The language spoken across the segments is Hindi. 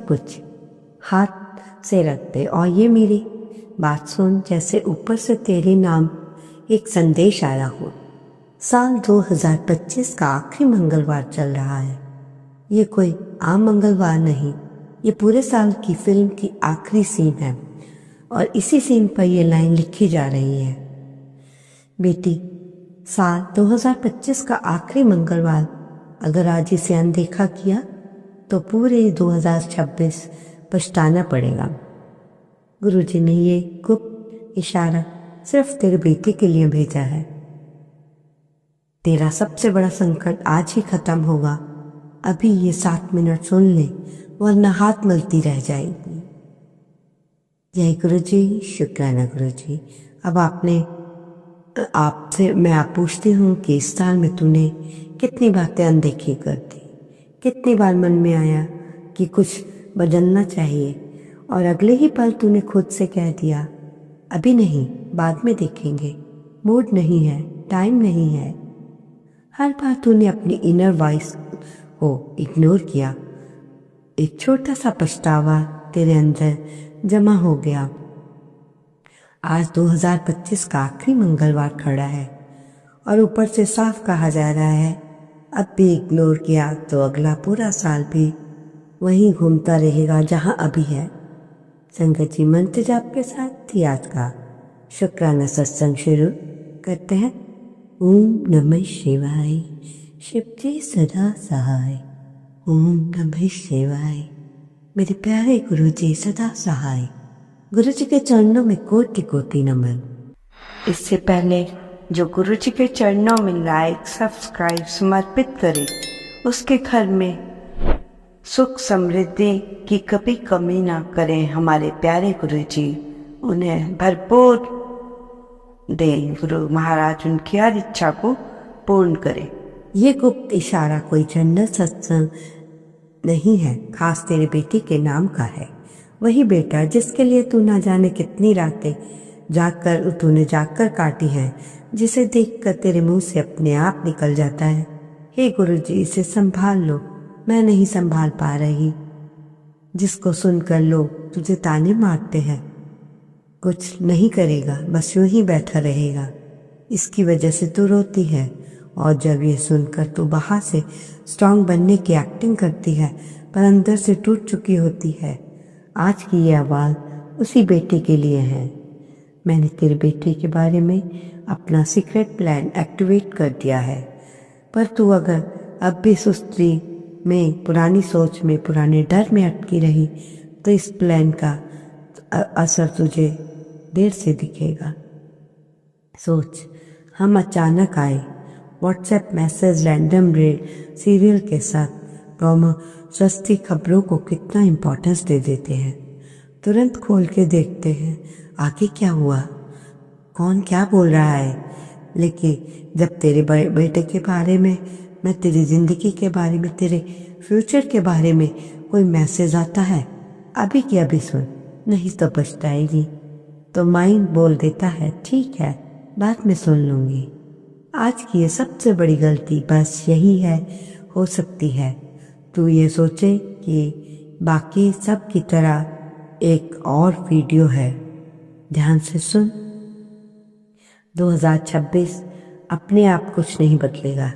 कुछ हाथ से रख दे और ये मेरी बात सुन, जैसे ऊपर से तेरे नाम एक संदेश आया हो। साल 2025 का आखिरी मंगलवार चल रहा है। ये कोई आम मंगलवार नहीं, ये पूरे साल की फिल्म की आखिरी सीन है और इसी सीन पर ये लाइन लिखी जा रही है। बेटी, साल 2025 का आखिरी मंगलवार, अगर आज इसे अनदेखा किया तो पूरे 2026 पछताना पड़ेगा। गुरुजी ने ये गुप्त इशारा सिर्फ तेरे बेटे के लिए भेजा है। तेरा सबसे बड़ा संकट आज ही खत्म होगा। अभी ये 7 मिनट सुन ले, वरना हाथ मलती रह जाएगी। जय गुरुजी, शुक्राना गुरुजी। अब आपसे मैं पूछती हूँ कि इस साल में तूने कितनी बातें अनदेखी कर दी, कितनी बार मन में आया कि कुछ बदलना चाहिए और अगले ही पल तूने खुद से कह दिया अभी नहीं, बाद में देखेंगे, मूड नहीं है, टाइम नहीं है। हर बार तूने अपनी इनर वॉइस को इग्नोर किया। एक छोटा सा पछतावा तेरे अंदर जमा हो गया। आज 2025 का आखिरी मंगलवार खड़ा है और ऊपर से साफ कहा जा रहा है अब भी इग्नोर किया तो अगला पूरा साल भी वहीं घूमता रहेगा जहां अभी है। संगत जी, मंत्र जाप के साथ ही आज का शुक्राना सत्संग शुरू करते हैं। ओम नमः शिवाय, शिव जी सदा सहाय। ओम नमः शिवाय, मेरे प्यारे गुरु जी सदा सहाय। गुरु जी के चरणों में कोटि कोटि नमन। इससे पहले जो गुरु जी के चरणों में लाइक सब्सक्राइब समर्पित करे, उसके घर में सुख समृद्धि की कभी कमी ना करें हमारे प्यारे गुरु जी। उन्हें भरपूर दें, गुरु महाराज उनकी हर इच्छा को पूर्ण करें। ये गुप्त इशारा कोई जनरल सत्संग नहीं है, खास तेरे बेटे के नाम का है। वही बेटा जिसके लिए तू ना जाने कितनी रातें तूने जाकर काटी हैं, जिसे देखकर तेरे मुंह से अपने आप निकल जाता है हे गुरुजी इसे संभाल लो, मैं नहीं संभाल पा रही। जिसको सुनकर लोग तुझे ताने मारते हैं, कुछ नहीं करेगा, बस यूं ही बैठा रहेगा, इसकी वजह से तू रोती है। और जब ये सुनकर तू बाहर से स्ट्रांग बनने की एक्टिंग करती है पर अंदर से टूट चुकी होती है। आज की ये आवाज़ उसी बेटे के लिए है। मैंने तेरे बेटे के बारे में अपना सीक्रेट प्लान एक्टिवेट कर दिया है, पर तू अगर अब भी सुस्ती में, पुरानी सोच में, पुराने डर में अटकी रही तो इस प्लान का असर तुझे देर से दिखेगा। सोच, हम अचानक आए WhatsApp message, random raid, serial के साथ ड्रामा, सस्ती खबरों को कितना इम्पोर्टेंस दे देते हैं। तुरंत खोल के देखते हैं आगे क्या हुआ, कौन क्या बोल रहा है। लेकिन जब तेरे बेटे के बारे में, मैं तेरी ज़िंदगी के बारे में, तेरे फ्यूचर के बारे में कोई मैसेज आता है, अभी की अभी सुन, नहीं तो पछताएगी। तो माइंड बोल देता है ठीक है, बाद में सुन लूँगी। आज की ये सबसे बड़ी गलती बस यही है, हो सकती है तू ये सोचे कि बाकी सब की तरह एक और वीडियो है। ध्यान से सुन, 2026 अपने आप कुछ नहीं बदलेगा।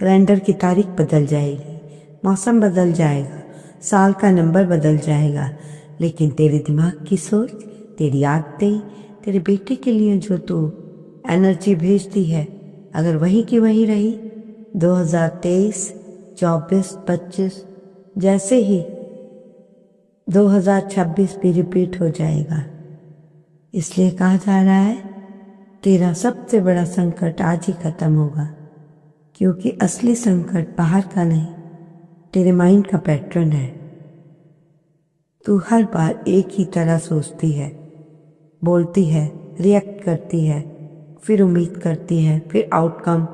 कैलेंडर की तारीख बदल जाएगी, मौसम बदल जाएगा, साल का नंबर बदल जाएगा, लेकिन तेरे दिमाग की सोच, तेरी आदतें, तेरे बेटे के लिए जो तू एनर्जी भेजती है, अगर वही की वही रही, 2023, 24, 25 जैसे ही 2026 भी रिपीट हो जाएगा। इसलिए कहा जा रहा है तेरा सबसे बड़ा संकट आज ही खत्म होगा, क्योंकि असली संकट बाहर का नहीं, तेरे माइंड का पैटर्न है। तू हर बार एक ही तरह सोचती है, बोलती है, रिएक्ट करती है, फिर उम्मीद करती है, फिर आउटकम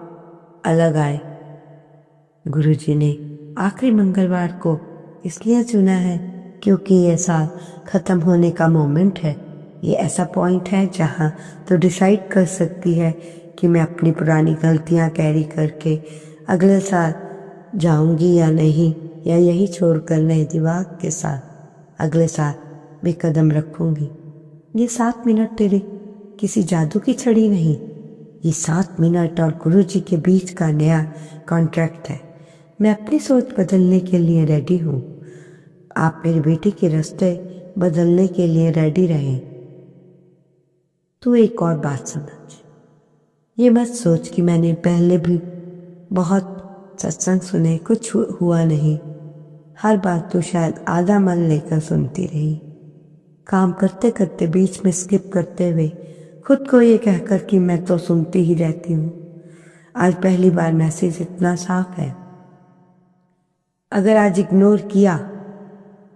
अलग आए। गुरुजी ने आखिरी मंगलवार को इसलिए चुना है क्योंकि ये साल खत्म होने का मोमेंट है। ये ऐसा पॉइंट है जहाँ तो डिसाइड कर सकती है कि मैं अपनी पुरानी गलतियाँ कैरी करके अगले साल जाऊंगी या नहीं, या यही छोड़कर नए दिमाग के साथ अगले साल मैं कदम रखूंगी। ये 7 मिनट तेरे किसी जादू की छड़ी नहीं, ये 7 मिनट और गुरुजी के बीच का नया कॉन्ट्रैक्ट है। मैं अपनी सोच बदलने के लिए रेडी हूँ। आप मेरे बेटे के रास्ते बदलने के लिए रेडी रहें। तू एक और बात समझ, ये मत सोच कि मैंने पहले भी बहुत सत्संग सुने, कुछ हुआ नहीं। हर बात तो शायद आधा मन लेकर सुनती रही, काम करते करते बीच में स्किप करते हुए, खुद को ये कहकर कि मैं तो सुनती ही रहती हूँ। आज पहली बार मैसेज इतना साफ है। अगर आज इग्नोर किया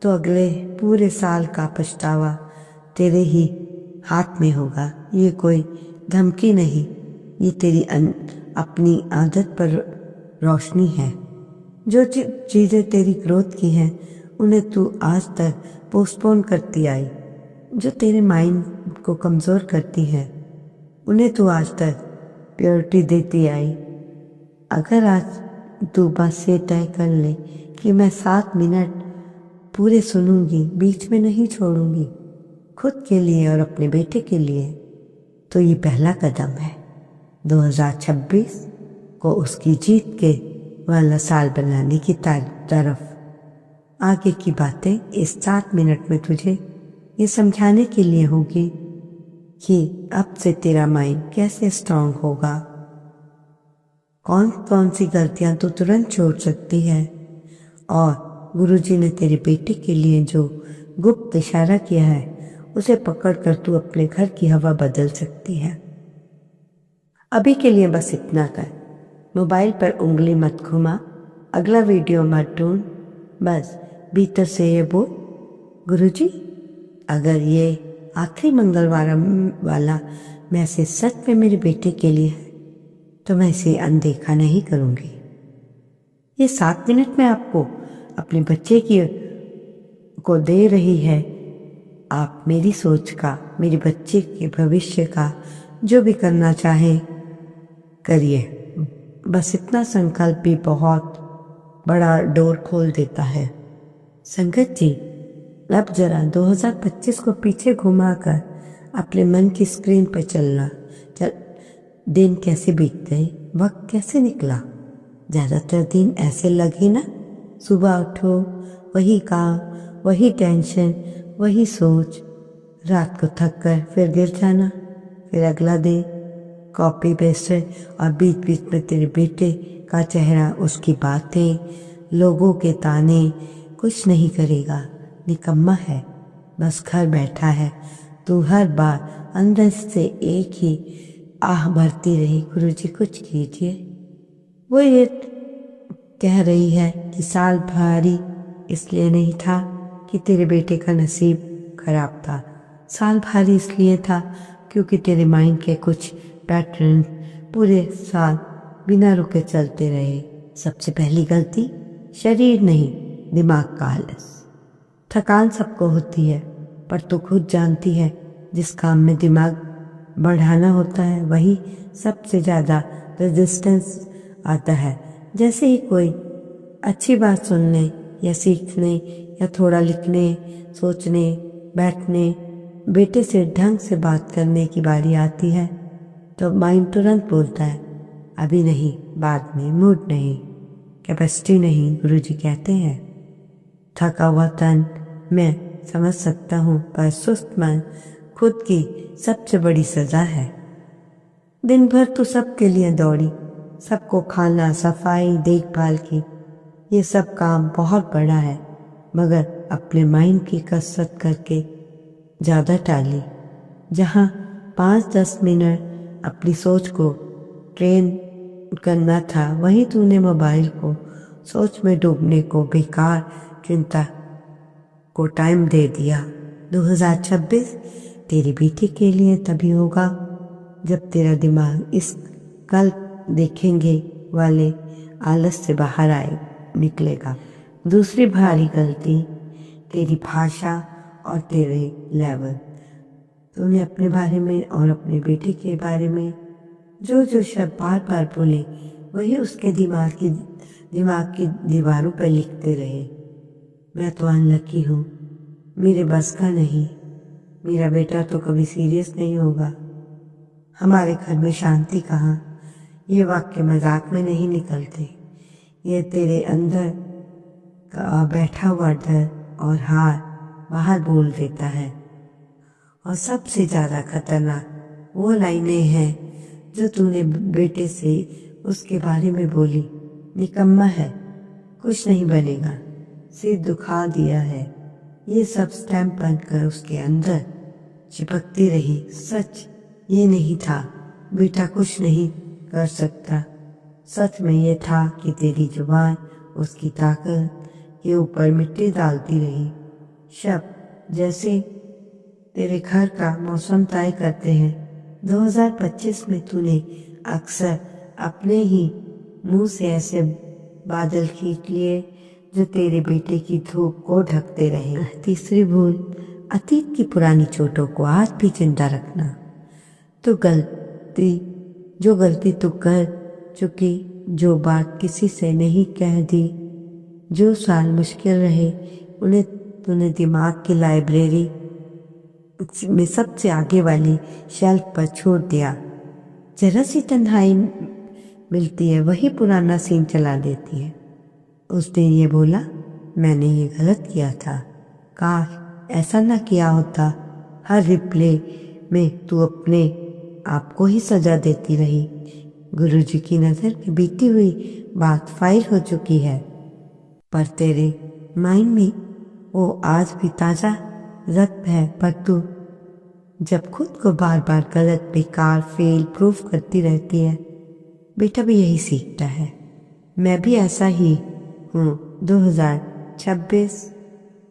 तो अगले पूरे साल का पछतावा तेरे ही हाथ में होगा। ये कोई धमकी नहीं, ये तेरी अपनी आदत पर रोशनी है। जो चीज़ें तेरी ग्रोथ की हैं उन्हें तू आज तक पोस्टपोन करती आई, जो तेरे माइंड को कमज़ोर करती हैं उन्हें तू आज तक प्योरिटी देती आई। अगर आज तू बस ये तय कर ले कि मैं 7 मिनट पूरे सुनूंगी, बीच में नहीं छोड़ूंगी, खुद के लिए और अपने बेटे के लिए, तो ये पहला कदम है 2026 को उसकी जीत के वाला साल बनाने की तरफ। आगे की बातें इस 7 मिनट में तुझे ये समझाने के लिए होगी कि अब से तेरा माइंड कैसे स्ट्रांग होगा, कौन कौन सी गलतियां तू तुरंत छोड़ सकती है, और गुरुजी ने तेरे बेटे के लिए जो गुप्त इशारा किया है उसे पकड़कर तू अपने घर की हवा बदल सकती है। अभी के लिए बस इतना कर, मोबाइल पर उंगली मत घुमा, अगला वीडियो मत ढूंढ, बस भीतर से ये बोल, गुरुजी अगर ये आखिरी मंगलवार वाला मैसेज सच में मेरे बेटे के लिए है तो मैं इसे अनदेखा नहीं करूँगी। ये 7 मिनट में आपको अपने बच्चे को दे रही है। आप मेरी सोच का, मेरे बच्चे के भविष्य का जो भी करना चाहें करिए। बस इतना संकल्प भी बहुत बड़ा डोर खोल देता है। संगत जी, अब जरा 2025 को पीछे घुमाकर अपने मन की स्क्रीन पर चलना। दिन कैसे बीत गए, वक्त कैसे निकला। ज़्यादातर दिन ऐसे लगे ना, सुबह उठो वही काम, वही टेंशन, वही सोच, रात को थक कर फिर गिर जाना, फिर अगला दिन कॉपी पेस्ट, और बीच बीच में तेरे बेटे का चेहरा, उसकी बातें, लोगों के ताने। कुछ नहीं करेगा, निकम्मा है, बस घर बैठा है। तू हर बार अंदर से एक ही आह भरती रही, गुरुजी कुछ कीजिए। वो ये कह रही है कि साल भारी इसलिए नहीं था कि तेरे बेटे का नसीब खराब था, साल भारी इसलिए था क्योंकि तेरे माइंड के कुछ पैटर्न पूरे साल बिना रुके चलते रहे। सबसे पहली गलती शरीर नहीं, दिमाग का आलस। थकान सबको होती है, पर तू खुद जानती है जिस काम में दिमाग बढ़ाना होता है वही सबसे ज़्यादा रेजिस्टेंस आता है। जैसे ही कोई अच्छी बात सुनने या सीखने या थोड़ा लिखने, सोचने, बैठने, बेटे से ढंग से बात करने की बारी आती है तो माइंड तुरंत बोलता है अभी नहीं, बाद में, मूड नहीं, कैपेसिटी नहीं। गुरुजी कहते हैं थका हुआ तन मैं समझ सकता हूँ, पर सुस्त मन खुद की सबसे बड़ी सजा है। दिन भर तो सबके लिए दौड़ी, सबको खाना, सफाई, देखभाल की, ये सब काम बहुत बड़ा है, मगर अपने माइंड की कसरत करके ज़्यादा टाली। जहाँ 5-10 मिनट अपनी सोच को ट्रेन करना था, वहीं तूने मोबाइल को सोच में डूबने को, बेकार चिंता को टाइम दे दिया। 2026 तेरी बेटी के लिए तभी होगा जब तेरा दिमाग इस कल देखेंगे वाले आलस से बाहर निकलेगा। दूसरी भारी गलती तेरी भाषा और तेरे लेवल। तूने अपने बारे में और अपने बेटे के बारे में जो जो शब्द बार बार बोले वही उसके दिमाग की दीवारों पर लिखते रहे। मैं तो अनलकी हूँ, मेरे बस का नहीं, मेरा बेटा तो कभी सीरियस नहीं होगा। हमारे घर में शांति कहाँ। ये वाक्य मजाक में नहीं निकलते, ये तेरे अंदर का बैठा हुआ डर और हार बाहर बोल देता है। और सबसे ज्यादा खतरनाक वो लाइनें हैं जो तूने बेटे से उसके बारे में बोली, निकम्मा है, कुछ नहीं बनेगा, सिर दुखा दिया है। ये सब स्टैम्प बनकर उसके अंदर चिपकती रही। सच ये नहीं था बेटा कुछ नहीं कर सकता, सच में ये था कि तेरी जुबान उसकी ताकत के ऊपर मिट्टी डालती रही। शब्द जैसे तेरे घर का मौसम तय करते हैं। 2025 में तूने अक्सर अपने ही मुंह से ऐसे बादल खींच लिए जो तेरे बेटे की धूप को ढकते रहे। तीसरी भूल, अतीत की पुरानी चोटों को आज भी जिंदा रखना। तो जो गलती तू कर चुकी, जो बात किसी से नहीं कह दी, जो साल मुश्किल रहे, उन्हें तूने दिमाग की लाइब्रेरी में सबसे आगे वाली शेल्फ पर छोड़ दिया। जरा सी तन्हाई मिलती है, वही पुराना सीन चला देती है। उस दिन ये बोला, मैंने ये गलत किया था, काश ऐसा ना किया होता। हर रिप्ले में तू अपने आप को ही सजा देती रही। गुरुजी की नजर में बीती हुई बात फाइल हो चुकी है, पर तेरे माइंड में वो आज भी ताजा रक्त है। पर तू जब खुद को बार बार गलत, बेकार, फेल प्रूफ करती रहती है, बेटा भी यही सीखता है। मैं भी ऐसा ही हूँ। 2026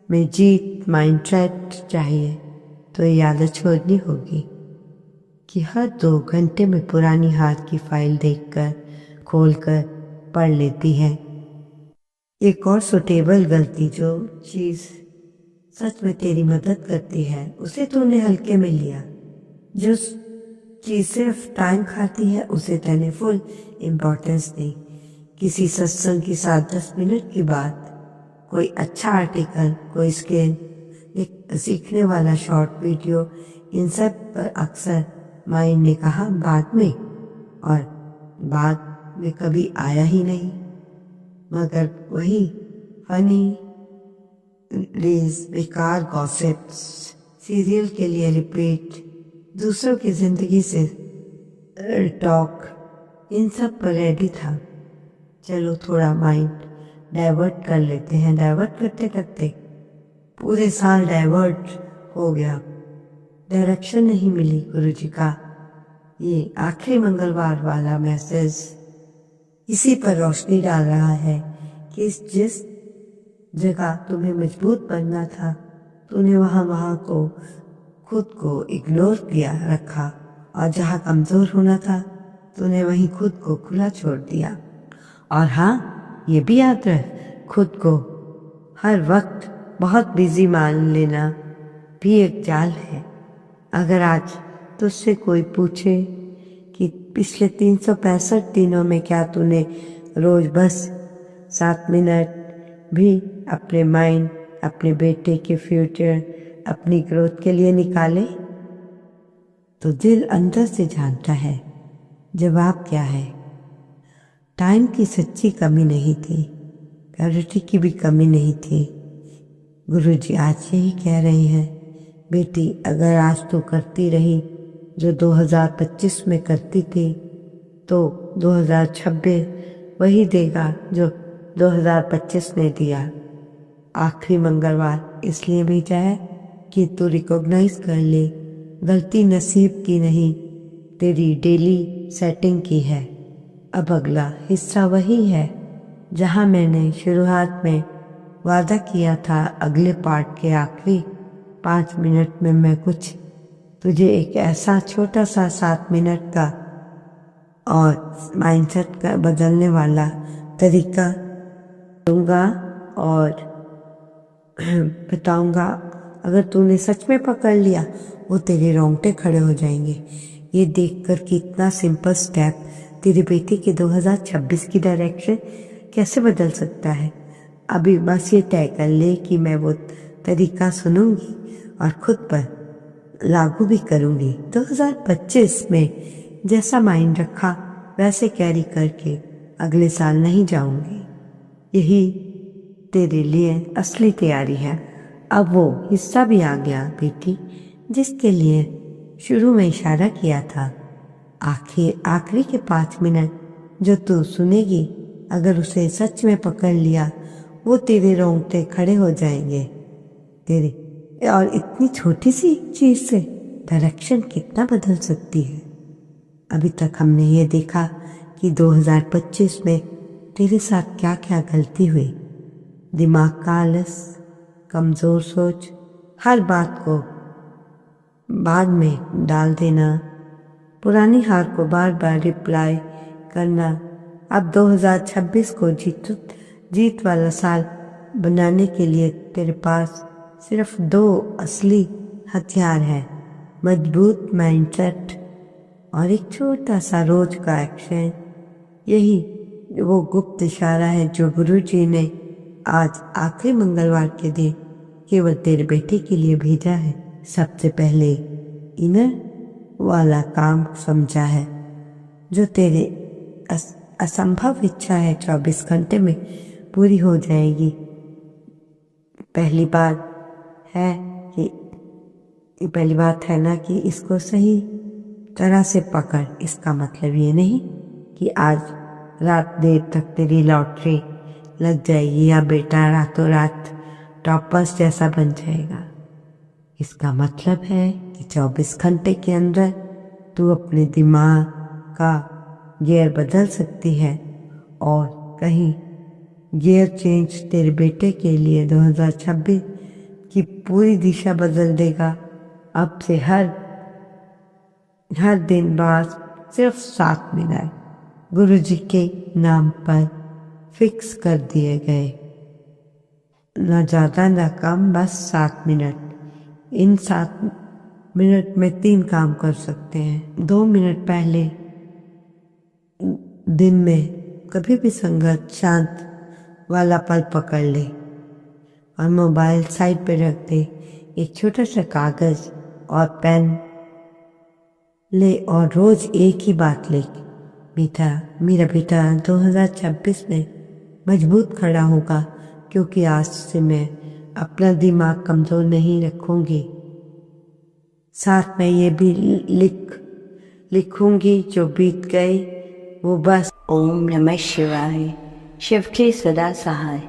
में जीत माइंडसेट चाहिए तो ये आदत छोड़नी होगी कि हर 2 घंटे में पुरानी हार की फाइल देखकर खोलकर पढ़ लेती है। एक और सुटेबल गलती, जो चीज सच में तेरी मदद करती है उसे तूने हल्के में लिया। जो चीज सिर्फ टाइम खाती है उसे तूने फुल इम्पोर्टेंस दी। किसी सत्संग की 7-10 मिनट की बात, कोई अच्छा आर्टिकल, कोई स्किल, एक सीखने वाला शॉर्ट वीडियो, इन सब पर अक्सर माइंड ने कहा बाद में, और बाद में कभी आया ही नहीं। मगर वही फनी रील्स, बेकार गॉसिप्स, सीरियल के लिए रिपीट, दूसरों की जिंदगी से टॉक, इन सब पर रेडी था। चलो थोड़ा माइंड डाइवर्ट कर लेते हैं। डाइवर्ट करते करते पूरे साल डाइवर्ट हो गया। डायरेक्शन नहीं मिली। गुरुजी का ये आखिरी मंगलवार वाला मैसेज इसी पर रोशनी डाल रहा है कि जिस जगह तुम्हें मजबूत बनना था, तूने वहां को खुद को इग्नोर किया रखा, और जहां कमजोर होना था तूने वहीं खुद को खुला छोड़ दिया। और हाँ, ये भी याद रख, खुद को हर वक्त बहुत बिजी मान लेना भी एक जाल है। अगर आज तुझसे कोई पूछे कि पिछले 365 दिनों में क्या तूने रोज बस 7 मिनट भी अपने माइंड, अपने बेटे के फ्यूचर, अपनी ग्रोथ के लिए निकाले, तो दिल अंदर से जानता है जवाब क्या है। टाइम की सच्ची कमी नहीं थी, क्लैरिटी की भी कमी नहीं थी। गुरुजी आज यही कह रहे हैं, बेटी अगर आज तो करती रही जो 2025 में करती थी, तो 2026 वही देगा जो 2025 ने दिया। आखिरी मंगलवार इसलिए भेजा है कि तू रिकॉग्नाइज कर ले, गलती नसीब की नहीं, तेरी डेली सेटिंग की है। अब अगला हिस्सा वही है जहां मैंने शुरुआत में वादा किया था। अगले पार्ट के आखिरी 5 मिनट में मैं कुछ तुझे एक ऐसा छोटा सा 7 मिनट का और माइंडसेट का बदलने वाला तरीका दूंगा और बताऊंगा। अगर तूने सच में पकड़ लिया, वो तेरे रोंगटे खड़े हो जाएंगे ये देखकर कि इतना सिंपल स्टेप तेरे बेटे के 2026 की डायरेक्शन कैसे बदल सकता है। अभी बस ये तय कर ले कि मैं वो तरीका सुनूंगी और खुद पर लागू भी करूंगी। 2025 में जैसा माइंड रखा वैसे कैरी करके अगले साल नहीं जाऊंगी। यही तेरे लिए असली तैयारी है। अब वो हिस्सा भी आ गया बेटी, जिसके लिए शुरू में इशारा किया था। आखिरी के 5 मिनट जो तू सुनेगी, अगर उसे सच में पकड़ लिया, वो तेरे रोंगटे खड़े हो जाएंगे तेरे। और इतनी छोटी सी चीज से डायरेक्शन कितना बदल सकती है। अभी तक हमने ये देखा कि 2025 में तेरे साथ क्या क्या गलती हुई। दिमाग का आलस, कमजोर सोच, हर बात को बाद में डाल देना, पुरानी हार को बार बार रिप्लाई करना। अब 2026 को जीत वाला साल बनाने के लिए तेरे पास सिर्फ 2 असली हथियार है, मजबूत माइंडसेट और एक छोटा सा रोज का एक्शन। यही वो गुप्त इशारा है जो गुरुजी ने आज आखिरी मंगलवार के दिन केवल तेरे बेटे के लिए भेजा है। सबसे पहले इनर वाला काम समझा है, जो तेरे असंभव इच्छा है 24 घंटे में पूरी हो जाएगी। पहली बात है ना कि इसको सही तरह से पकड़। इसका मतलब ये नहीं कि आज रात देर तक तेरी लॉटरी लग जाएगी या बेटा रातों रात टॉपर्स जैसा बन जाएगा। इसका मतलब है कि 24 घंटे के अंदर तू अपने दिमाग का गियर बदल सकती है और कहीं गियर चेंज तेरे बेटे के लिए 2026 की पूरी दिशा बदल देगा। अब से हर दिन बाद सिर्फ 7 मिनट गुरुजी के नाम पर फिक्स कर दिए गए, न ज़्यादा न कम, बस 7 मिनट। इन 7 मिनट में 3 काम कर सकते हैं। 2 मिनट पहले दिन में कभी भी संगत शांत वाला पल पकड़ ले और मोबाइल साइड पे रख दे। एक छोटा सा कागज और पेन ले और रोज एक ही बात लिख। मेरा बेटा 2026 में मजबूत खड़ा होगा, क्योंकि आज से मैं अपना दिमाग कमजोर नहीं रखूंगी। साथ में ये भी लिखूंगी, जो बीत गई वो बस। ओम नमः शिवाय। शिव के सदा सहाय।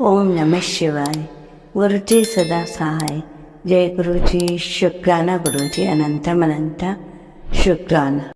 ओम नमः शिवाय। गुरु जी सदा सहाय। जय गुरु जी। शुक्राना गुरु जी। अनंतम अनंत शुक्राना।